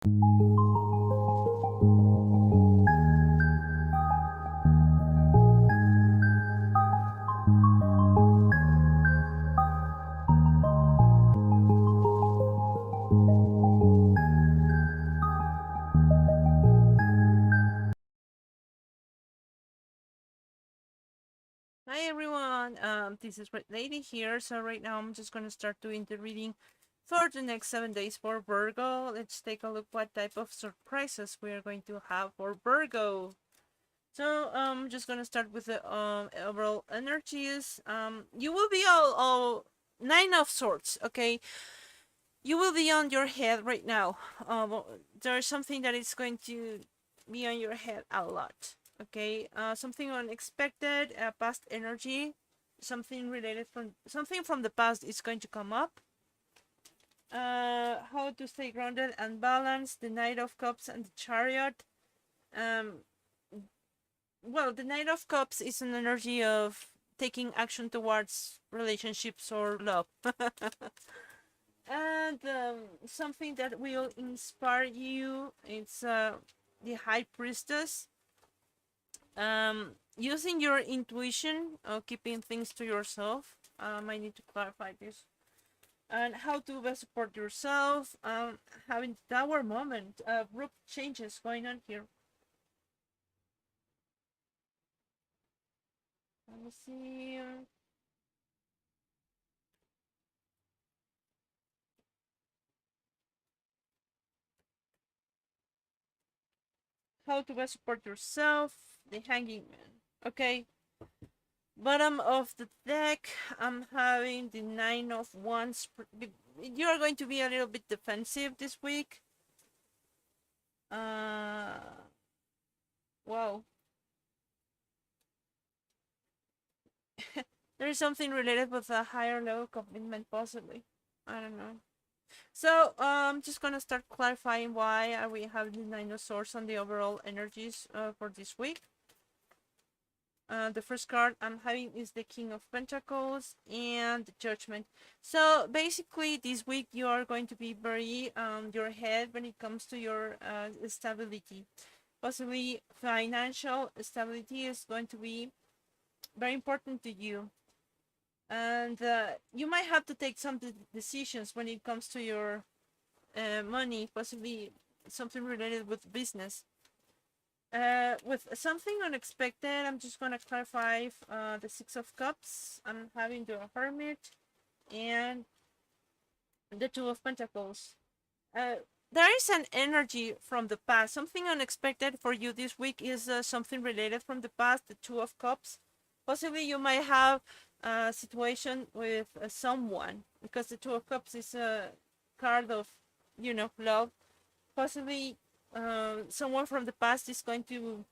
Hi everyone, this is Red Lady here. So right now I'm just gonna start doing the reading for the next 7 days for Virgo. Let's take a look what type of surprises we are going to have for Virgo. So I'm just gonna start with the overall energies. You will be all Nine of Swords. Okay, you will be on your head right now. There's something that is going to be on your head a lot. Okay, something unexpected, past energy, something from the past is going to come up. How to stay grounded and balanced, the Knight of Cups and the Chariot. Um, well, the Knight of Cups is an energy of taking action towards relationships or love. And something that will inspire you, it's the High Priestess. Using your intuition, keeping things to yourself. I need to clarify this. And how to best support yourself. Having the Tower moment, abrupt changes going on here. Let me see. How to best support yourself. The Hanging Man. Okay. Bottom of the deck, I'm having the Nine of Wands. You're going to be a little bit defensive this week. Wow. There is something related with a higher level commitment, possibly. I don't know. So, I'm just gonna start clarifying why we have the Nine of Swords on the overall energies for this week. The first card I'm having is the King of Pentacles and the Judgment. So basically, this week you are going to be very your head when it comes to your stability. Possibly financial stability is going to be very important to you, and you might have to take some decisions when it comes to your money. Possibly something related with business. With something unexpected, I'm just gonna clarify the Six of Cups. I'm having the Hermit and the Two of Pentacles. Uh, there is an energy from the past. Something unexpected for you this week is something related from the past. The Two of Cups. Possibly you might have a situation with someone, because the Two of Cups is a card of, love. Possibly someone from the past is going to,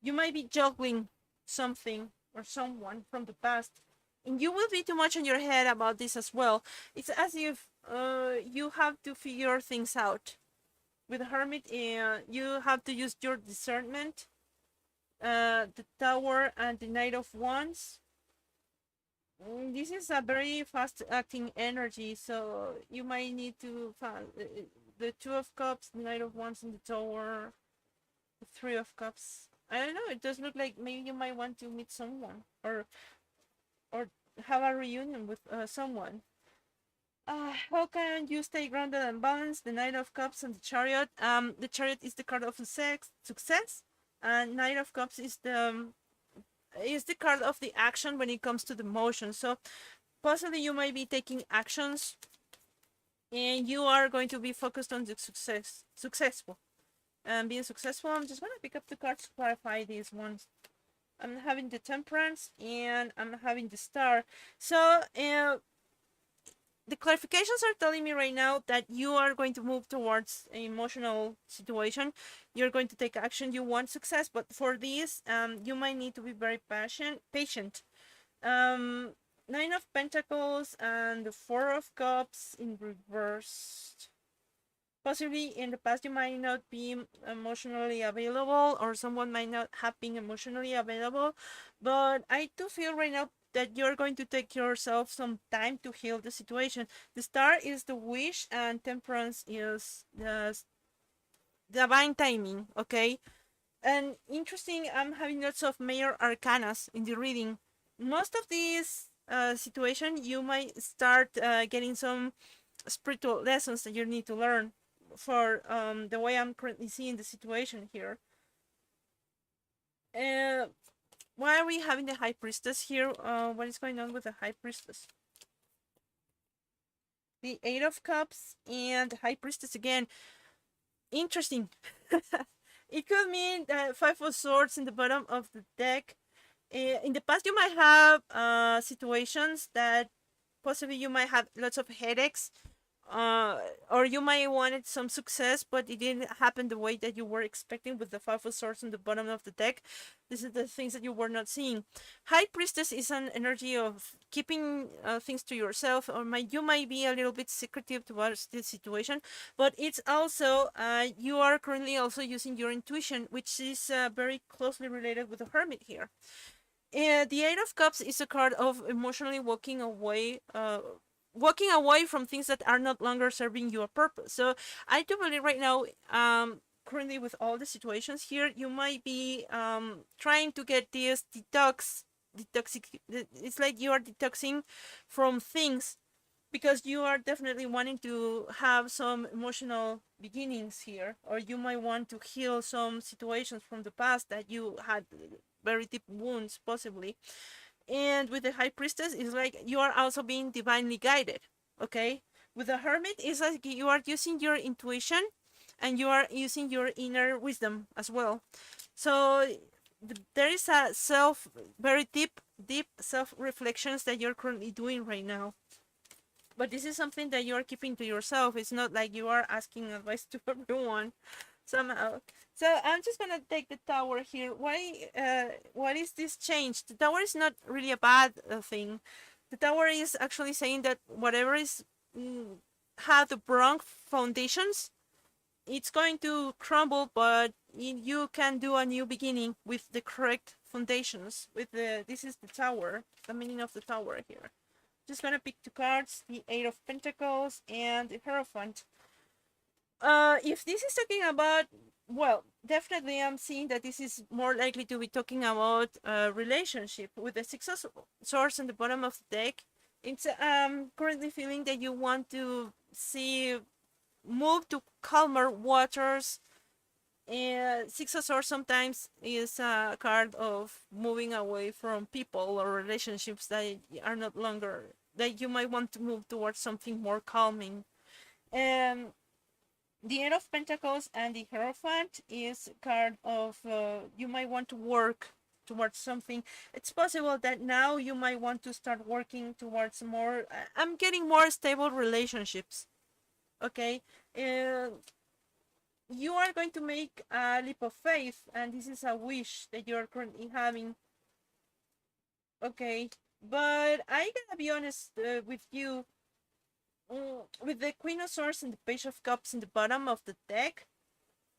you might be juggling something or someone from the past, and you will be too much in your head about this as well. It's as if you have to figure things out. With Hermit, you have to use your discernment. The Tower and the Knight of Wands. This is a very fast acting energy, so you might need to find the Two of Cups, the Knight of Wands, and the Tower, the Three of Cups. I don't know. It does look like maybe you might want to meet someone, or have a reunion with someone. How can you stay grounded and balanced? The Knight of Cups and the Chariot. The Chariot is the card of success, and Knight of Cups is the card of the action when it comes to the motion. So possibly you might be taking actions, and you are going to be focused on the successful. And being successful, I'm just gonna pick up the cards to clarify these ones. I'm having the Temperance and I'm having the Star. So the clarifications are telling me right now that you are going to move towards an emotional situation. You're going to take action. You want success, but for this, you might need to be very patient. Nine of Pentacles and the Four of Cups in reversed. Possibly in the past you might not be emotionally available, or someone might not have been emotionally available, but I do feel right now that you're going to take yourself some time to heal the situation. The Star is the Wish and Temperance is divine timing, okay? And interesting, I'm having lots of major arcanas in the reading. Most of these situation, you might start getting some spiritual lessons that you need to learn for the way I'm currently seeing the situation here. Uh, why are we having the High Priestess here? What is going on with the High Priestess? The Eight of Cups and the High Priestess again. Interesting. It could mean the Five of Swords in the bottom of the deck. In the past, you might have situations that possibly you might have lots of headaches, or you might wanted some success, but it didn't happen the way that you were expecting with the Five of Swords on the bottom of the deck. This is the things that you were not seeing. High Priestess is an energy of keeping things to yourself, or you might be a little bit secretive towards this situation, but it's also you are currently also using your intuition, which is very closely related with the Hermit here. The Eight of Cups is a card of emotionally walking away from things that are not longer serving you a purpose. So I do believe right now, currently with all the situations here, you might be trying to get this detoxic. It's like you are detoxing from things because you are definitely wanting to have some emotional beginnings here, or you might want to heal some situations from the past that you had very deep wounds possibly. And with the High Priestess, it's like you are also being divinely guided, okay? With the Hermit, it's like you are using your intuition and you are using your inner wisdom as well. So there is a very deep self reflections that you're currently doing right now, but this is something that you're keeping to yourself. It's not like you are asking advice to everyone somehow. So I'm just gonna take the Tower here. What is this change? The Tower is not really a bad thing. The Tower is actually saying that whatever is had the wrong foundations, it's going to crumble, but you can do a new beginning with the correct foundations. With the this is the Tower, the meaning of the Tower here. Just gonna pick two cards: the Eight of Pentacles and the Hierophant. If this is talking about, well, definitely I'm seeing that this is more likely to be talking about a relationship. With the Six of Swords on the bottom of the deck, it's currently feeling that you want to see move to calmer waters. And Six of Swords sometimes is a card of moving away from people or relationships that are not longer, that you might want to move towards something more calming. And the Eight of Pentacles and the Hierophant is a card of you might want to work towards something. It's possible that now you might want to start working towards more. I'm getting more stable relationships. Okay, you are going to make a leap of faith, and this is a wish that you're currently having. Okay, but I gotta be honest with you. With the Queen of Swords and the Page of Cups in the bottom of the deck,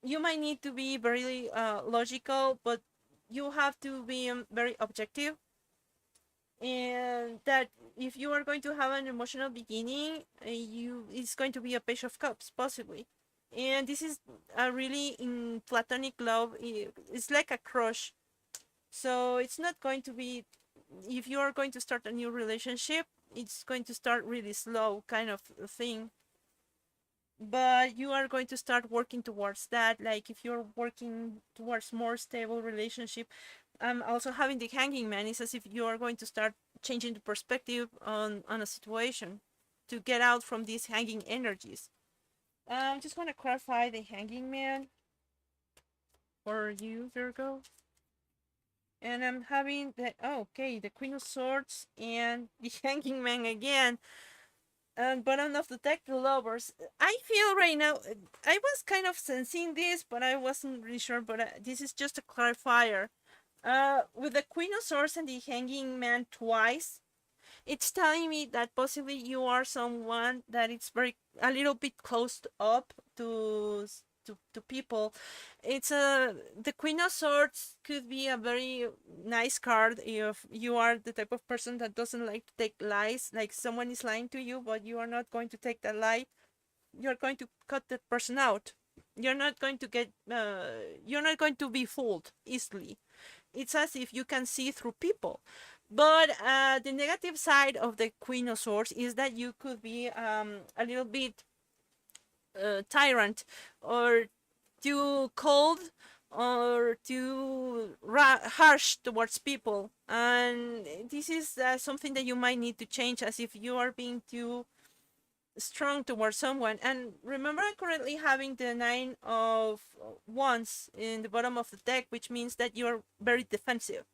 you might need to be very logical, but you have to be very objective. And that if you are going to have an emotional beginning, it's going to be a Page of Cups, possibly. And this is a really in platonic love. It's like a crush. So it's not going to be, if you are going to start a new relationship, it's going to start really slow, kind of thing. But you are going to start working towards that. Like if you're working towards more stable relationship, also having the Hanging Man is as if you are going to start changing the perspective on a situation to get out from these hanging energies. Just want to clarify the Hanging Man for you, Virgo. And I'm having the, oh, okay, the Queen of Swords and the Hanging Man again. And bottom of the deck, the Lovers. I feel right now, I was kind of sensing this, but I wasn't really sure. But this is just a clarifier. With the Queen of Swords and the Hanging Man twice, it's telling me that possibly you are someone that it's very a little bit closed up to people. It's the Queen of Swords could be a very nice card if you are the type of person that doesn't like to take lies. Like someone is lying to you, but you are not going to take that lie. You're going to cut that person out. You're not going to get you're not going to be fooled easily. It's as if you can see through people. But the negative side of the Queen of Swords is that you could be a little bit tyrant, or too cold, or too harsh towards people. And this is something that you might need to change, as if you are being too strong towards someone. And remember, I'm currently having the Nine of Wands in the bottom of the deck, which means that you're very defensive.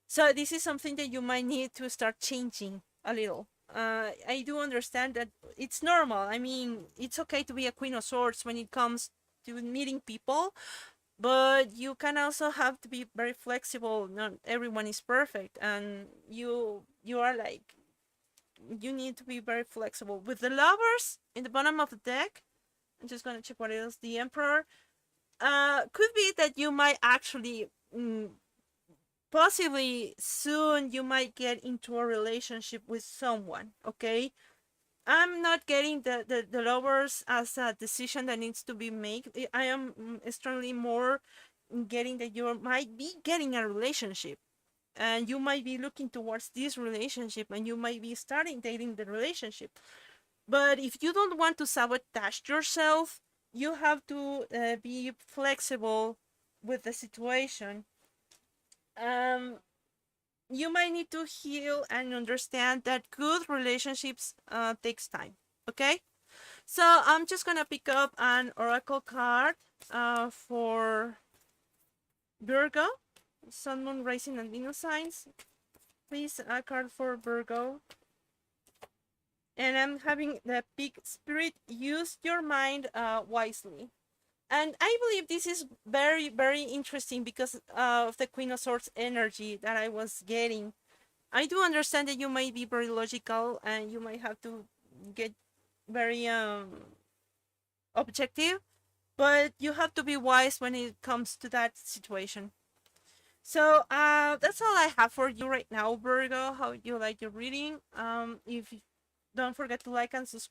So this is something that you might need to start changing a little. I do understand that it's normal. I mean, it's okay to be a Queen of Swords when it comes to meeting people, but you can also have to be very flexible. Not everyone is perfect, and you are like, you need to be very flexible. With the Lovers in the bottom of the deck, I'm just gonna check what else. The Emperor. Could be that you might actually possibly soon you might get into a relationship with someone. Okay, I'm not getting the Lovers as a decision that needs to be made. I am strongly more getting that you might be getting a relationship, and you might be looking towards this relationship, and you might be starting dating the relationship. But if you don't want to sabotage yourself, you have to be flexible with the situation. um you might need to heal and understand that good relationships takes time. Okay, so I'm just gonna pick up an oracle card for Virgo, Sun, Moon, Rising, and Venus signs. Please, a card for Virgo. And I'm having the Peak Spirit. Use your mind wisely. And I believe this is very, very interesting because of the Queen of Swords energy that I was getting. I do understand that you might be very logical and you might have to get very objective, but you have to be wise when it comes to that situation. So that's all I have for you right now, Virgo. How you like your reading? If don't forget to like and subscribe.